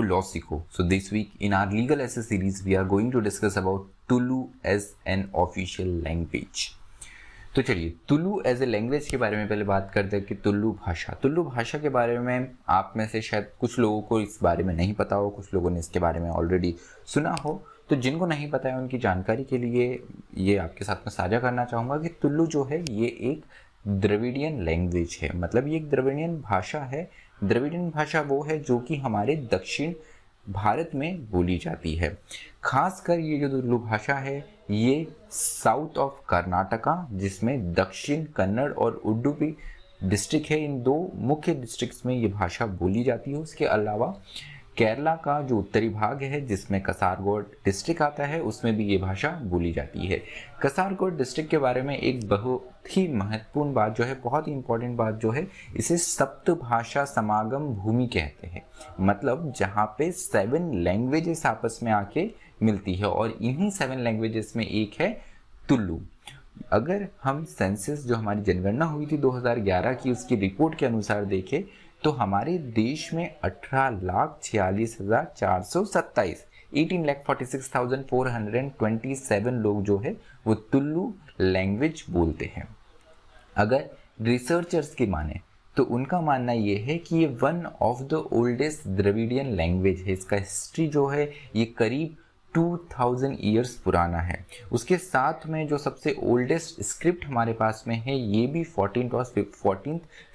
law सीखो. So this week in our legal essay series we are going to discuss about Tulu as an official language. तो चलिए Tulu as a language के बारे में पहले बात करते हैं कि तुलु भाषा के बारे में आप में से शायद कुछ लोगों को इस बारे में नहीं पता हो, कुछ लोगों ने इसके बारे में ऑलरेडी सुना हो. तो जिनको नहीं पता है उनकी जानकारी के लिए ये आपके साथ में साझा करना चाहूँगा कि तुलु जो है ये एक द्रविडियन लैंग्वेज है. मतलब ये एक द्रविडियन भाषा है. द्रविडियन भाषा वो है जो कि हमारे दक्षिण भारत में बोली जाती है. खासकर ये जो तुलु भाषा है ये साउथ ऑफ कर्नाटका, जिसमें दक्षिण कन्नड़ और उडुपी डिस्ट्रिक्ट है, इन दो मुख्य डिस्ट्रिक्ट्स में ये भाषा बोली जाती है. उसके अलावा केरला का जो उत्तरी भाग है जिसमें कसारगोड डिस्ट्रिक्ट आता है उसमें भी ये भाषा बोली जाती है. कसारगोड डिस्ट्रिक्ट के बारे में एक बहुत ही महत्वपूर्ण बात जो है, बहुत ही इंपॉर्टेंट बात जो है, इसे सप्त भाषा समागम भूमि कहते हैं. मतलब जहाँ पे 7 लैंग्वेजेस आपस में आके मिलती है और इन्हीं 7 लैंग्वेजेस में एक है तुलु. अगर हम सेंसस जो हमारी जनगणना हुई थी 2011 की उसकी रिपोर्ट के अनुसार देखें तो हमारे देश में 18,46,427 18,46,427 लोग जो है वो तुलु लैंग्वेज बोलते हैं. अगर रिसर्चर्स की माने तो उनका मानना ये है कि ये one of the oldest Dravidian language है. इसका हिस्ट्री जो है ये करीब 2000 ईयर्स पुराना है. उसके साथ में जो सबसे ओल्डेस्ट स्क्रिप्ट हमारे पास में है ये भी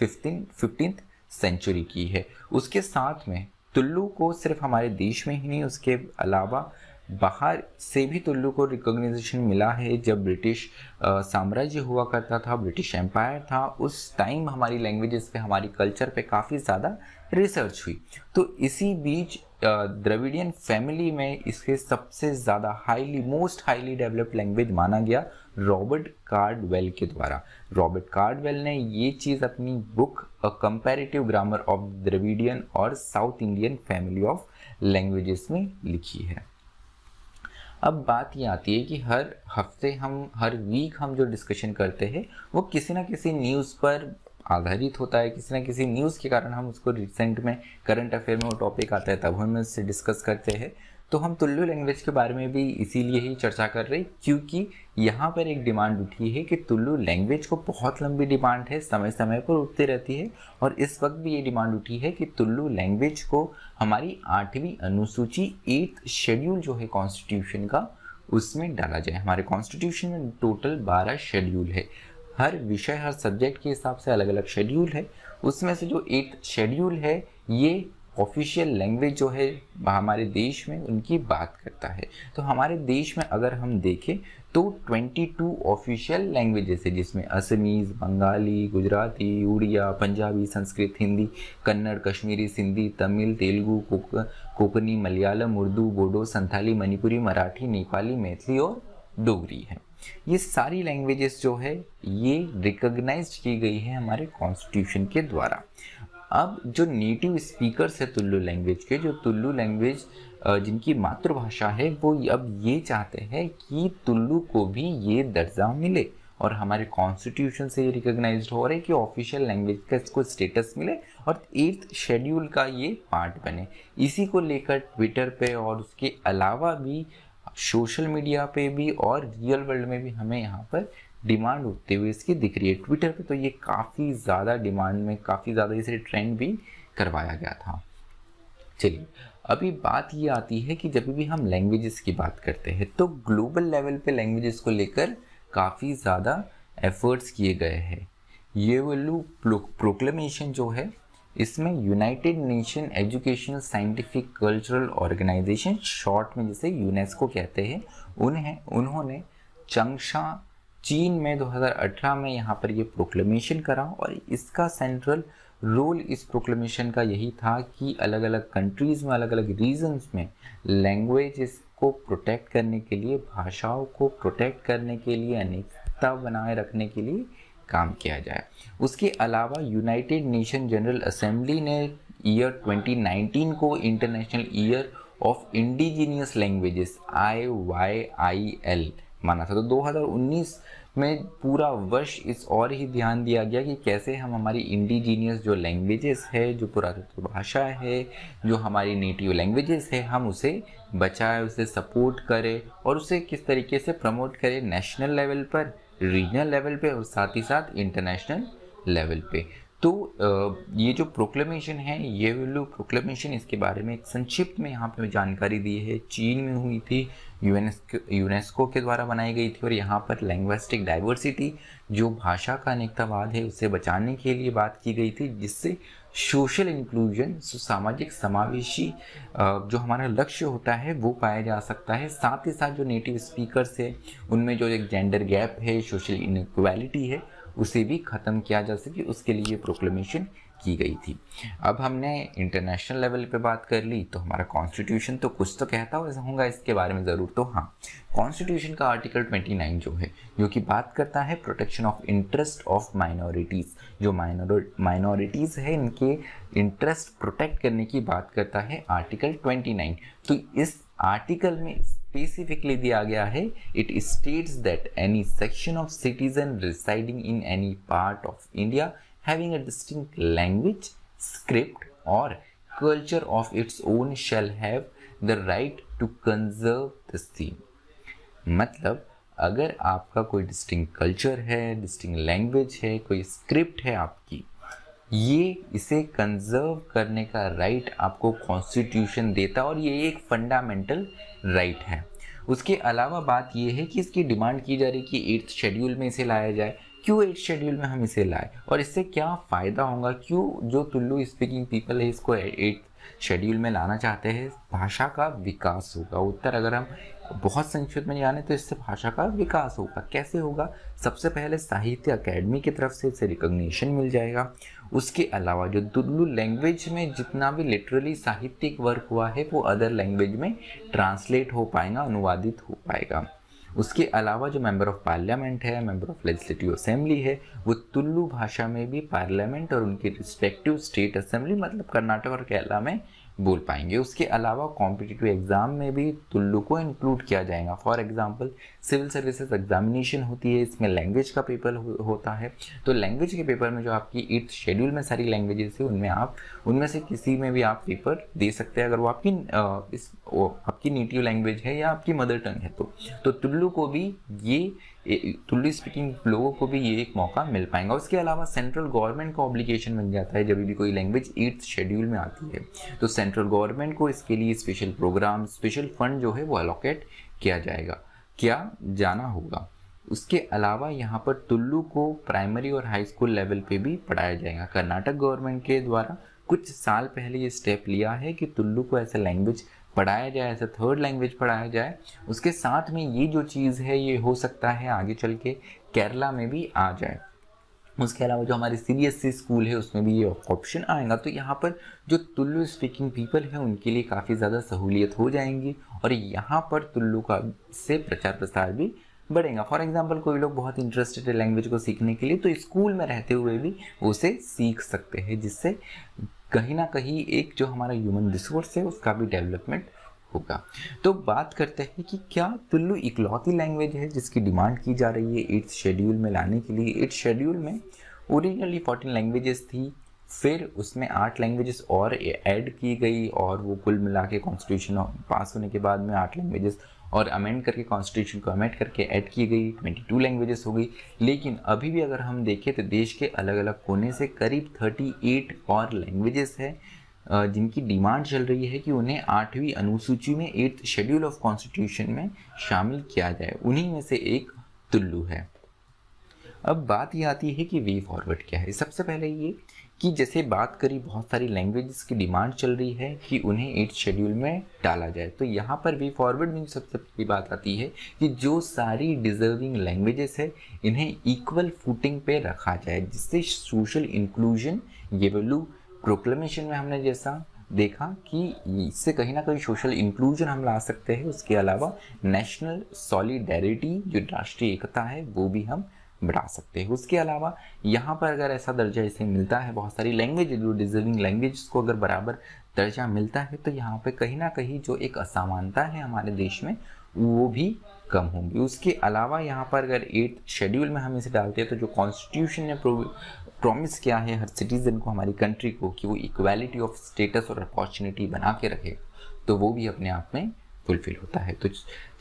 15th सेंचुरी की है. उसके साथ में तुलु को सिर्फ हमारे देश में ही नहीं, उसके अलावा बाहर से भी तुलु को रिकॉग्निशन मिला है. जब ब्रिटिश साम्राज्य हुआ करता था, ब्रिटिश एम्पायर था, उस टाइम हमारी लैंग्वेजेस पे, हमारी कल्चर पे काफ़ी ज़्यादा रिसर्च हुई. तो इसी बीच द्रविडियन फैमिली में इसके सबसे ज़्यादा मोस्ट हाईली डेवलप्ड लैंग्वेज माना गया रॉबर्ट कार्डवेल के द्वारा. रॉबर्ट कार्डवेल ने ये चीज़ अपनी book a comparative grammar of Dravidian और south Indian family of languages में लिखी है. अब बात ये आती है कि हर हफ्ते हर वीक हम जो डिस्कशन करते हैं वो किसी ना किसी न्यूज़ पर आधारित होता है. किसी न किसी न्यूज़ के कारण हम उसको रिसेंट में करंट अफेयर में वो टॉपिक आता है तब हम इससे डिस्कस करते हैं. तो हम तुलु लैंग्वेज के बारे में भी इसीलिए ही चर्चा कर रहे क्योंकि यहाँ पर एक डिमांड उठी है कि तुलु लैंग्वेज को बहुत लंबी डिमांड है, समय समय पर उठती रहती है. और इस वक्त भी ये डिमांड उठी है कि तुलु लैंग्वेज को हमारी 8वीं अनुसूची 8th शेड्यूल जो है कॉन्स्टिट्यूशन का उसमें डाला जाए. हमारे कॉन्स्टिट्यूशन में टोटल 12 शेड्यूल है. हर विषय, हर सब्जेक्ट के हिसाब से अलग अलग शेड्यूल है. उसमें से जो 8th शेड्यूल है ये ऑफिशियल लैंग्वेज जो है हमारे देश में उनकी बात करता है. तो हमारे देश में अगर हम देखें तो 22 ऑफिशियल लैंग्वेजेस है जिसमें असमीज़, बंगाली, गुजराती, उड़िया, पंजाबी, संस्कृत, हिंदी, कन्नड़, कश्मीरी, सिंधी, तमिल, तेलुगु, कोंकणी, मलयालम, उर्दू, बोडो, संथाली, मणिपुरी, मराठी, नेपाली, मैथिली और डोगरी है. ये सारी लैंग्वेजेस जो है ये रिकॉग्नाइज्ड की गई है हमारे कॉन्स्टिट्यूशन के द्वारा. अब जो नेटिव स्पीकर्स है तुलु लैंग्वेज के, जो तुलु लैंग्वेज जिनकी मातृभाषा है वो अब ये चाहते हैं कि तुलु को भी ये दर्जा मिले और हमारे कॉन्स्टिट्यूशन से ये रिकॉग्नाइज्ड हो रहा है कि ऑफिशियल लैंग्वेज का इसको स्टेटस मिले और 8th शेड्यूल का ये पार्ट बने. इसी को लेकर ट्विटर पे और उसके अलावा भी सोशल मीडिया पे भी और रियल वर्ल्ड में भी हमें यहाँ पर डिमांड उठते हुए इसकी दिख रही है. ट्विटर पे तो ये काफ़ी ज़्यादा डिमांड में, काफ़ी ज़्यादा इसे ट्रेंड भी करवाया गया था. चलिए अभी बात ये आती है कि जब भी हम लैंग्वेजेस की बात करते हैं तो ग्लोबल लेवल पे लैंग्वेजेस को लेकर काफ़ी ज़्यादा एफर्ट्स किए गए हैं. ये वालू प्रोक्लेमेशन जो है इसमें United Nation Educational Scientific Cultural Organisation, short में जिसे यूनेस्को कहते हैं, उन्होंने चंगशा चीन में 2018 में यहाँ पर ये प्रोक्लेमेशन करा. और इसका सेंट्रल रोल इस प्रोक्लेमेशन का यही था कि अलग अलग कंट्रीज़ में, अलग अलग रीजन्स में लैंग्वेज को प्रोटेक्ट करने के लिए, भाषाओं को प्रोटेक्ट करने के लिए, अनेकता बनाए रखने के लिए काम किया जाए. उसके अलावा यूनाइटेड नेशन जनरल असेंबली ने ईयर 2019 को international year of indigenous languages IYIL माना था. तो 2019 में पूरा वर्ष इस और ही ध्यान दिया गया कि कैसे हम हमारी इंडिजीनियस जो लैंग्वेजेस है, जो पुरातत्व भाषा है, जो हमारी नेटिव लैंग्वेजेस है, हम उसे बचाएं, उसे सपोर्ट करें और उसे किस तरीके से प्रमोट करें नेशनल लेवल पर, रीजनल लेवल पे और साथ ही साथ इंटरनेशनल लेवल पे। तो ये जो प्रोक्लेमेशन है, ये वाली प्रोक्लेमेशन, इसके बारे में एक संक्षिप्त में यहाँ पे जानकारी दी है। चीन में हुई थी, यूनेस्को के द्वारा बनाई गई थी और यहाँ पर लैंग्विस्टिक डाइवर्सिटी, जो भाषा का अनेकतावाद है, उसे बचाने के लिए बात की गई थी, जिससे सोशल इंक्लूजन, सामाजिक समावेशी जो हमारा लक्ष्य होता है वो पाया जा सकता है। साथ ही साथ जो नेटिव स्पीकर्स है उनमें जो एक जेंडर गैप है, सोशल इनइक्वालिटी है, उसे भी ख़त्म किया जा सके, उसके लिए प्रोक्लेमेशन की गई थी। अब हमने इंटरनेशनल लेवल पे बात कर ली, तो हमारा कॉन्स्टिट्यूशन तो कुछ तो कहता होगा इसके बारे में ज़रूर। तो हाँ, कॉन्स्टिट्यूशन का आर्टिकल 29 जो है, जो कि बात करता है protection of interest of minorities. जो माइनॉरिटीज़ है, इनके इंटरेस्ट प्रोटेक्ट करने की बात करता है आर्टिकल 29। तो इस आर्टिकल में स्पेसिफिकली दिया गया है, it states that any section of citizen residing in any part of India having a distinct language, script or culture of its own shall have the right to conserve the same। मतलब अगर आपका कोई distinct culture है, distinct language है, कोई script है आपकी, ये इसे कंजर्व करने का राइट आपको कॉन्स्टिट्यूशन देता और ये एक फंडामेंटल राइट है। उसके अलावा बात ये है कि इसकी डिमांड की जा रही कि 8th शेड्यूल में इसे लाया जाए। क्यों 8th शेड्यूल में हम इसे लाए और इससे क्या फ़ायदा होगा, क्यों जो तुल्लू स्पीकिंग पीपल है इसको 8th शेड्यूल में लाना चाहते हैं? भाषा का विकास होगा। उत्तर अगर हम बहुत संक्षिप्त में जाने तो इससे भाषा का विकास होगा। कैसे होगा? सबसे पहले साहित्य अकेडमी की तरफ से इसे रिकॉग्निशन मिल जाएगा। उसके अलावा जो तुल्लू लैंग्वेज में जितना भी लिटरली साहित्यिक वर्क हुआ है वो अदर लैंग्वेज में ट्रांसलेट हो पाएगा, अनुवादित हो पाएगा। उसके अलावा जो मेंबर ऑफ पार्लियामेंट है, मेंबर ऑफ लेजिस्लेटिव असेंबली है, वो तुल्लू भाषा में भी पार्लियामेंट और उनके रिस्पेक्टिव स्टेट असेंबली मतलब कर्नाटक और केरला में बोल पाएंगे। उसके अलावा कॉम्पिटिटिव एग्जाम में भी तुल्लू को इंक्लूड किया जाएगा। For example civil services examination होती है, इसमें लैंग्वेज का पेपर होता है। तो लैंग्वेज के पेपर में जो आपकी 8th शेड्यूल में सारी लैंग्वेजेस है, उनमें से किसी में भी आप पेपर दे सकते हैं अगर वो आपकी नेटिव लैंग्वेज है या आपकी मदर टंग है। तो तुल्लू को भी तुल्लू स्पीकिंग लोगों को भी ये एक मौका मिल पाएगा। उसके अलावा सेंट्रल गवर्नमेंट का ऑब्लिगेशन बन जाता है जब भी कोई लैंग्वेज 8th शेड्यूल में आती है, तो सेंट्रल गवर्नमेंट को इसके लिए स्पेशल प्रोग्राम, स्पेशल फंड जो है वो अलोकेट किया जाना होगा। उसके अलावा यहाँ पर तुल्लू को प्राइमरी और हाई स्कूल लेवल पे भी पढ़ाया जाएगा। कर्नाटक गवर्नमेंट के द्वारा कुछ साल पहले ये स्टेप लिया है कि तुल्लू को ऐसा लैंग्वेज पढ़ाया जाए, ऐसा 3rd लैंग्वेज पढ़ाया जाए। उसके साथ में ये जो चीज़ है ये हो सकता है आगे चल के केरला में भी आ जाए। उसके अलावा जो हमारे CBSE स्कूल है उसमें भी ये ऑप्शन आएगा। तो यहाँ पर जो तुल्लू स्पीकिंग पीपल है उनके लिए काफ़ी ज़्यादा सहूलियत हो जाएंगी और यहाँ पर तुल्लू का से प्रचार प्रसार भी बढ़ेगा। फॉर एग्जांपल कोई लोग बहुत इंटरेस्टेड है लैंग्वेज को सीखने के लिए, तो स्कूल में रहते हुए भी उसे सीख सकते हैं, जिससे कहीं ना कहीं एक जो हमारा ह्यूमन रिसोर्स है उसका भी डेवलपमेंट होगा। तो बात करते हैं कि क्या तुल्लू इकलौती लैंग्वेज है जिसकी डिमांड की जा रही है 8th शेड्यूल में लाने के लिए। 8th शेड्यूल में ओरिजिनली 14 लैंग्वेजेस थी, फिर उसमें 8 लैंग्वेजेस और ऐड की गई और वो कुल मिला के कॉन्स्टिट्यूशन पास होने के बाद में 8 लैंग्वेजेस और अमेंड करके कॉन्स्टिट्यूशन को अमेंड करके ऐड की गई, 22 लैंग्वेजेस हो गई। लेकिन अभी भी अगर हम देखें तो देश के अलग अलग कोने से करीब 38 और लैंग्वेजेस है जिनकी डिमांड चल रही है कि उन्हें 8वीं अनुसूची में 8th शेड्यूल ऑफ कॉन्स्टिट्यूशन में शामिल किया जाए। उन्हीं में से एक तुल्लू है। अब बात ये आती है कि वे फॉरवर्ड क्या है। सबसे पहले ये कि जैसे बात करी बहुत सारी लैंग्वेजेस की डिमांड चल रही है कि उन्हें 8th शेड्यूल में डाला जाए, तो यहाँ पर वे फॉरवर्ड में सबसे पहली बात आती है कि जो सारी डिजर्विंग लैंग्वेजेस है इन्हें इक्वल फुटिंग पे रखा जाए, जिससे सोशल इंक्लूजन, ये वैल्यू प्रोक्लेमेशन में हमने जैसा देखा कि इससे कहीं ना कहीं सोशल इंक्लूजन हम ला सकते हैं। उसके अलावा नेशनल सॉलिडेरिटी, जो राष्ट्रीय एकता है, वो भी हम बढ़ा सकते हैं। उसके अलावा यहाँ पर अगर ऐसा दर्जा इसे मिलता है, बहुत सारी लैंग्वेज जो डिजर्विंग लैंग्वेज को अगर बराबर दर्जा मिलता है, तो यहाँ पे कहीं ना कहीं जो एक असमानता है हमारे देश में वो भी कम होंगी। उसके अलावा यहाँ पर अगर 8th शेड्यूल में हम इसे डालते हैं तो जो कॉन्स्टिट्यूशन ने प्रॉमिस किया है हर सिटीज़न को, हमारी कंट्री को, कि वो इक्वालिटी ऑफ स्टेटस और अपॉर्चुनिटी बना के रखे, तो वो भी अपने आप में फुलफिल होता है। तो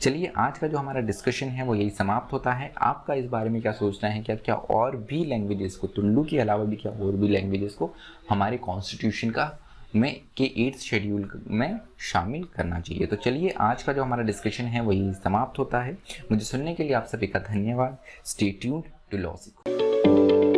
चलिए आज का जो हमारा डिस्कशन है वो यही समाप्त होता है। आपका इस बारे में क्या सोचना है कि क्या और भी लैंग्वेजेस को, तुल्लू के अलावा भी क्या और भी लैंग्वेजेस को हमारे कॉन्स्टिट्यूशन का में के 8th शेड्यूल में शामिल करना चाहिए? तो चलिए आज का जो हमारा डिस्कशन है वही समाप्त होता है। मुझे सुनने के लिए आप सभी का धन्यवाद। स्टे ट्यून्ड टू लॉ सीखो।